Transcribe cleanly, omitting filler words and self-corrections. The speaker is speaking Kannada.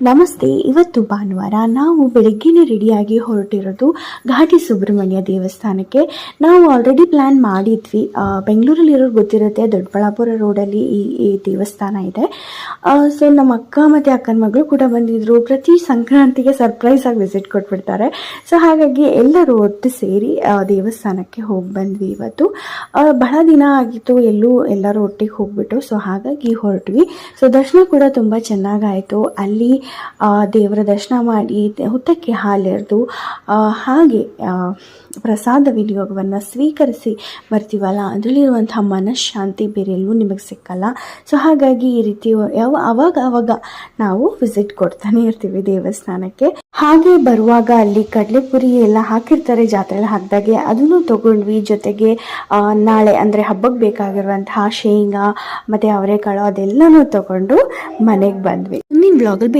ನಮಸ್ತೆ. ಇವತ್ತು ಭಾನುವಾರ ನಾವು ಬೆಳಗ್ಗೆನೇ ರೆಡಿಯಾಗಿ ಹೊರಟಿರೋದು ಘಾಟಿ ಸುಬ್ರಹ್ಮಣ್ಯ ದೇವಸ್ಥಾನಕ್ಕೆ. ನಾವು ಆಲ್ರೆಡಿ ಪ್ಲ್ಯಾನ್ ಮಾಡಿದ್ವಿ. ಬೆಂಗಳೂರಲ್ಲಿರೋರು ಗೊತ್ತಿರುತ್ತೆ, ದೊಡ್ಡಬಳ್ಳಾಪುರ ರೋಡಲ್ಲಿ ಈ ದೇವಸ್ಥಾನ ಇದೆ. ಸೊ ನಮ್ಮ ಅಕ್ಕ ಮತ್ತು ಅಕ್ಕನ ಮಗಳು ಕೂಡ ಬಂದಿದ್ದರು. ಪ್ರತಿ ಸಂಕ್ರಾಂತಿಗೆ ಸರ್ಪ್ರೈಸ್ ಆಗಿ ವಿಸಿಟ್ ಕೊಟ್ಬಿಡ್ತಾರೆ. ಸೊ ಹಾಗಾಗಿ ಎಲ್ಲರೂ ಒಟ್ಟು ಸೇರಿ ದೇವಸ್ಥಾನಕ್ಕೆ ಹೋಗಿ ಬಂದ್ವಿ ಇವತ್ತು. ಬಹಳ ದಿನ ಆಗಿತ್ತು ಎಲ್ಲರೂ ಒಟ್ಟಿಗೆ ಹೋಗ್ಬಿಟ್ಟು. ಸೊ ಹಾಗಾಗಿ ಹೊರಟ್ವಿ. ಸೊ ದರ್ಶನ ಕೂಡ ತುಂಬ ಚೆನ್ನಾಗಾಯಿತು. ಅಲ್ಲಿ ದೇವರ ದರ್ಶನ ಮಾಡಿ ಹುತ್ತಕ್ಕೆ ಹಾಲೆರೆದು ಹಾಗೆ ಪ್ರಸಾದ ವಿನಿಯೋಗವನ್ನು ಸ್ವೀಕರಿಸಿ ಬರ್ತೀವಲ್ಲ, ಅದರಲ್ಲಿರುವಂಥ ಮನಃಶಾಂತಿ ಬೇರೆ ಎಲ್ಲೂ ನಿಮಗೆ ಸಿಕ್ಕಲ್ಲ. ಸೊ ಹಾಗಾಗಿ ಈ ರೀತಿ ಅವಾಗ ನಾವು ವಿಸಿಟ್ ಕೊಡ್ತಾನೆ ಇರ್ತೀವಿ ದೇವಸ್ಥಾನಕ್ಕೆ. ಹಾಗೆ ಬರುವಾಗ ಅಲ್ಲಿ ಕಡಲೆಪುರಿ ಎಲ್ಲ ಹಾಕಿರ್ತಾರೆ ಜಾತ್ರೆಯಲ್ಲಿ ಹಾಕಿದಾಗೆ, ಅದನ್ನು ತೊಗೊಂಡ್ವಿ. ಜೊತೆಗೆ ನಾಳೆ ಅಂದರೆ ಹಬ್ಬಕ್ಕೆ ಬೇಕಾಗಿರುವಂತಹ ಶೇಂಗಾ ಮತ್ತು ಅವರೆಕಾಳು ಅದೆಲ್ಲನೂ ತೊಗೊಂಡು ಮನೆಗೆ ಬಂದ್ವಿ. ಮುಂದಿನ ಬ್ಲಾಗಲ್ಲಿ